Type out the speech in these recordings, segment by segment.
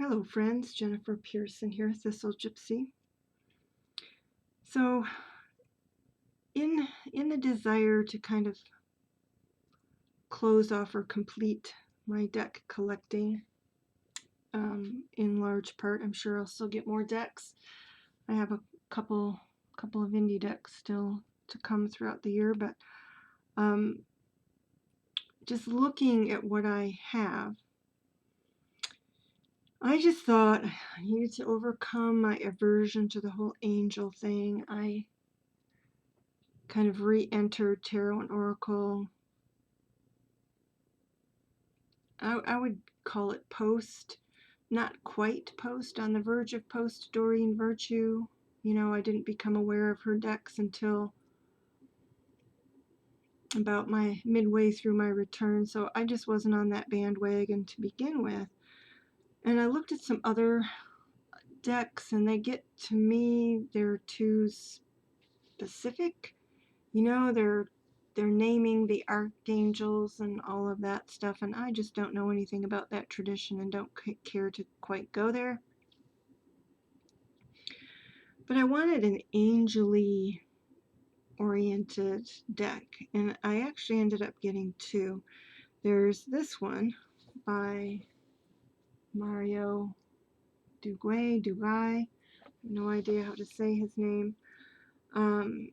Hello friends, Jennifer Pearson here, Thistle Gypsy. So in the desire to kind of close off or complete my deck collecting, in large part, I'm sure I'll still get more decks. I have a couple of indie decks still to come throughout the year, but just looking at what I have, I just thought I needed to overcome my aversion to the whole angel thing. I kind of re-entered Tarot and Oracle. I would call it post, not quite post, on the verge of post Doreen Virtue. You know, I didn't become aware of her decks until about my midway through my return, so I just wasn't on that bandwagon to begin with. And I looked at some other decks, and they get to me, they're too specific. You know, they're naming the archangels and all of that stuff, and I just don't know anything about that tradition and don't care to quite go there. But I wanted an angel-y oriented deck, and I actually ended up getting two. There's this one by Mario Duguay. No idea how to say his name. And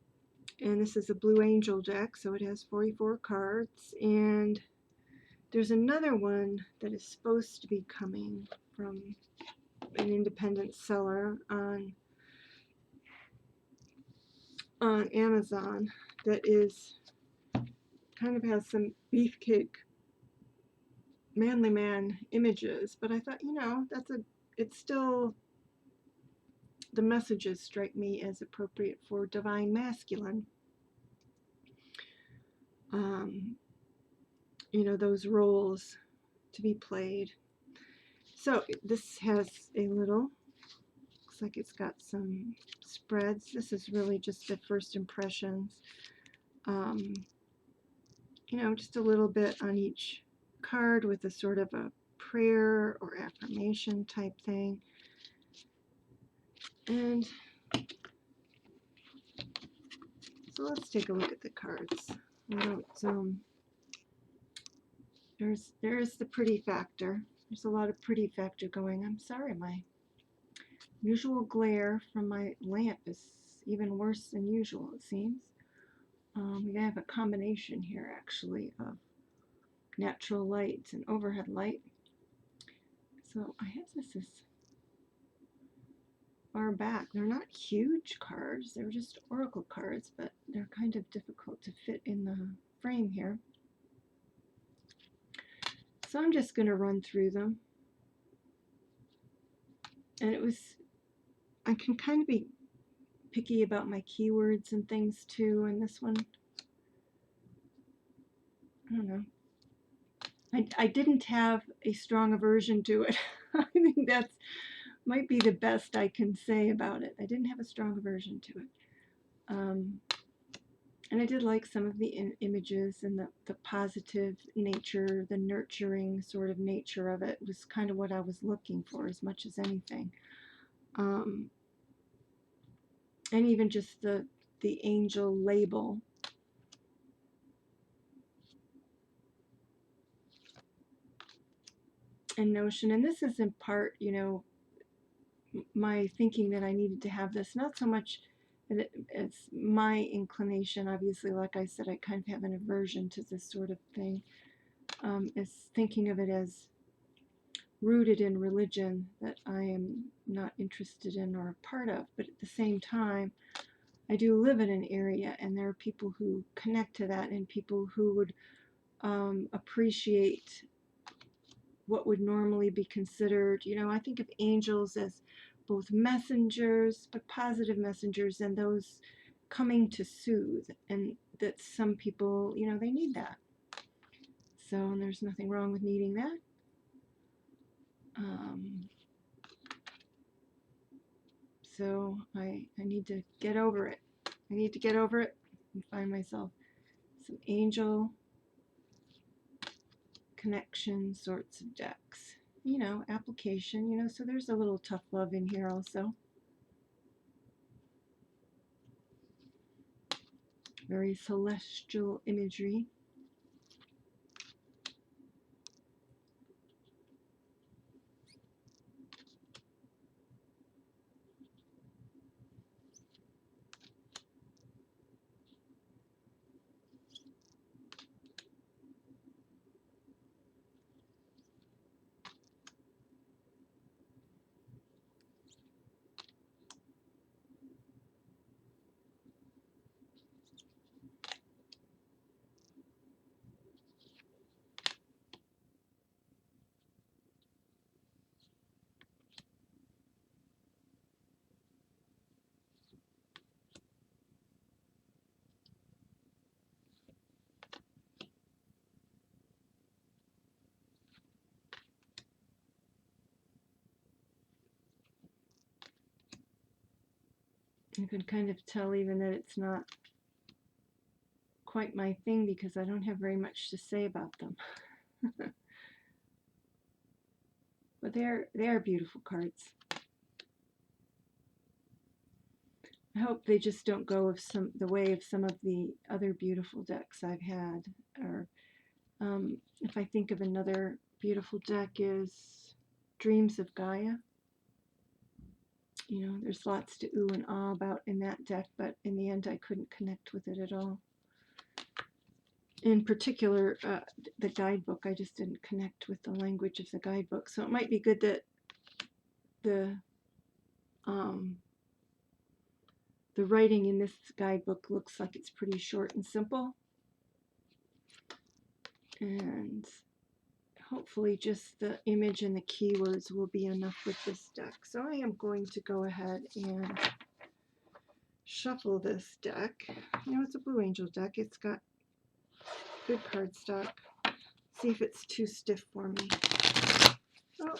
this is a Blue Angel deck, so it has 44 cards. And there's another one that is supposed to be coming from an independent seller on Amazon that is kind of has some beefcake manly man images, but I thought, you know, it's still, the messages strike me as appropriate for divine masculine. You know, those roles to be played. So this has a little, looks like it's got some spreads. This is really just the first impressions. You know, just a little bit on each card with a sort of a prayer or affirmation type thing. And so let's take a look at the cards. There's the pretty factor. There's a lot of pretty factor going. I'm sorry, my usual glare from my lamp is even worse than usual, it seems. We have a combination here, actually, of natural light and overhead light. So I have this as far back. They're not huge cards. They're just oracle cards, but they're kind of difficult to fit in the frame here. So I'm just going to run through them. And I can kind of be picky about my keywords and things too, and this one, I don't know. I didn't have a strong aversion to it. I think that's might be the best I can say about it. I didn't have a strong aversion to it. And I did like some of the images and the positive nature, the nurturing sort of nature of it was kind of what I was looking for as much as anything. And even just the angel label. And notion, and this is in part, you know, my thinking that I needed to have this, not so much that it's my inclination, obviously, like I said, I kind of have an aversion to this sort of thing, is thinking of it as rooted in religion that I am not interested in or a part of, but at the same time, I do live in an area, and there are people who connect to that, and people who would appreciate what would normally be considered, you know, I think of angels as both messengers, but positive messengers, and those coming to soothe, and that some people, you know, they need that. So, and there's nothing wrong with needing that. So I need to get over it. I need to get over it and find myself some angel connection sorts of decks. application, so there's a little tough love in here also. Very celestial imagery. You can kind of tell even that it's not quite my thing because I don't have very much to say about them. But they are beautiful cards. I hope they just don't go of the way of some of the other beautiful decks I've had. Or if I think of another beautiful deck is Dreams of Gaia. There's lots to ooh and ah about in that deck, but in the end I couldn't connect with it at all. In particular, the guidebook, I just didn't connect with the language of the guidebook. So it might be good that the writing in this guidebook looks like it's pretty short and simple. And hopefully just the image and the keywords will be enough with this deck. So I am going to go ahead and shuffle this deck. It's a Blue Angel deck. It's got good cardstock. See if it's too stiff for me. Oh,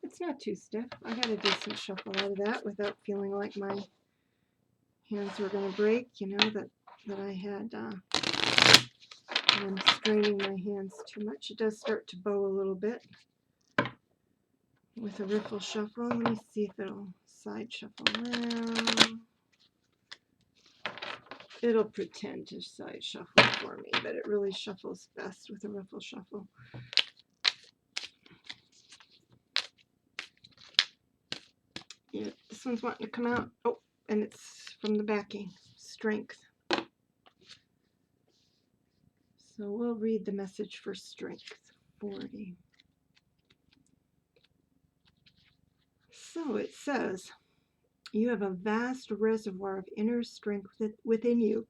it's not too stiff. I got a decent shuffle out of that without feeling like my hands were going to break, that I had, I'm straining my hands too much. It does start to bow a little bit with a riffle shuffle. Let me see if it'll side shuffle. Well, it'll pretend to side shuffle for me, but it really shuffles best with a riffle shuffle. Yeah, this one's wanting to come out. Oh, and it's from the backing. Strength. So we'll read the message for Strength 40. So it says, you have a vast reservoir of inner strength within you.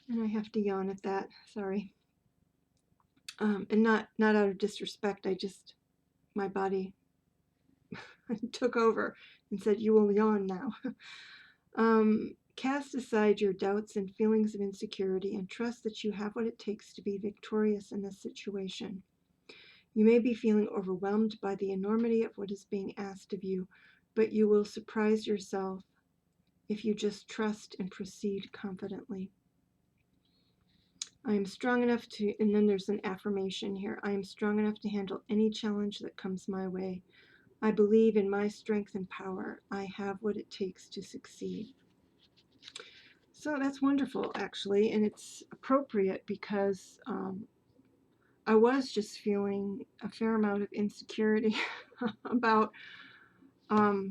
And I have to yawn at that, sorry. And not out of disrespect, my body took over and said, you will yawn now. Cast aside your doubts and feelings of insecurity and trust that you have what it takes to be victorious in this situation. You may be feeling overwhelmed by the enormity of what is being asked of you, but you will surprise yourself if you just trust and proceed confidently. I am strong enough to, and then there's an affirmation here, I am strong enough to handle any challenge that comes my way. I believe in my strength and power. I have what it takes to succeed. So that's wonderful, actually, and it's appropriate because I was just feeling a fair amount of insecurity about, I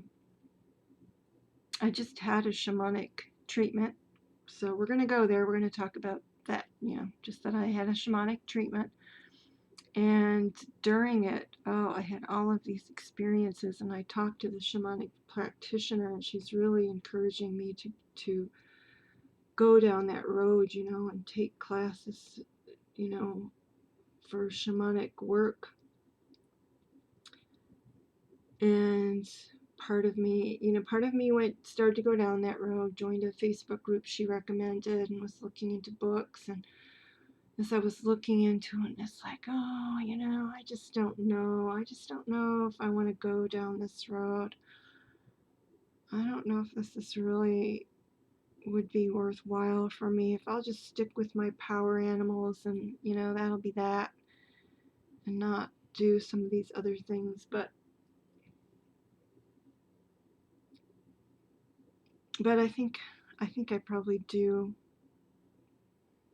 just had a shamanic treatment. So we're going to go there. We're going to talk about that, just that I had a shamanic treatment. And during it, I had all of these experiences, and I talked to the shamanic practitioner, and she's really encouraging me to go down that road, and take classes, for shamanic work. And part of me started to go down that road, joined a Facebook group she recommended, and was looking into books. And as I was looking into it, it's like, I just don't know. I just don't know if I want to go down this road. I don't know if this is really would be worthwhile for me. If I'll just stick with my power animals and, that'll be that. And not do some of these other things, but I think I probably do.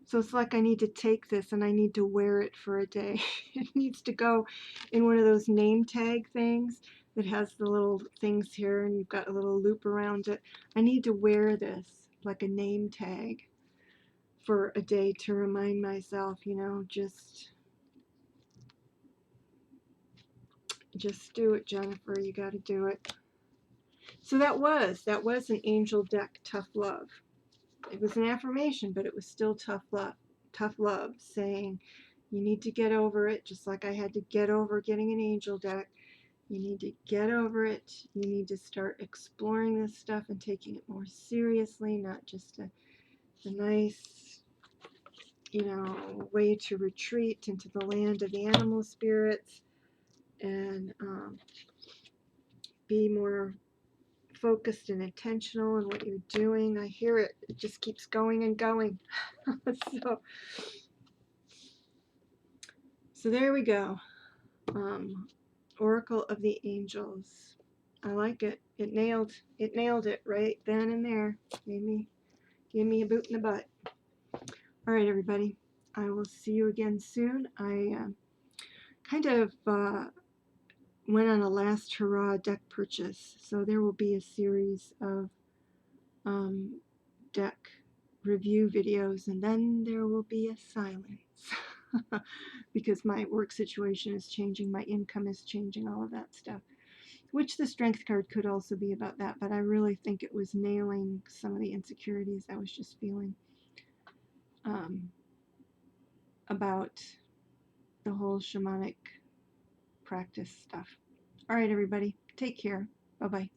So it's like I need to take this and I need to wear it for a day. It needs to go in one of those name tag things that has the little things here and you've got a little loop around it. I need to wear this like a name tag for a day to remind myself, you know, just do it, Jennifer. You got to do it. So that was an angel deck, tough love. It was an affirmation, but it was still tough love. Tough love, saying you need to get over it, just like I had to get over getting an angel deck. You need to get over it. You need to start exploring this stuff and taking it more seriously, not just a nice, you know, way to retreat into the land of the animal spirits and be more focused and intentional in what you're doing. I hear it. It just keeps going and going. So there we go. Oracle of the Angels. I like it. It nailed it right then and there. Gave me a boot in the butt. All right, everybody. I will see you again soon. I kind of went on a last hurrah deck purchase, so there will be a series of deck review videos, and then there will be a silence because my work situation is changing, my income is changing, all of that stuff, which the strength card could also be about that, but I really think it was nailing some of the insecurities I was just feeling about the whole shamanic practice stuff. All right, everybody, take care. Bye-bye.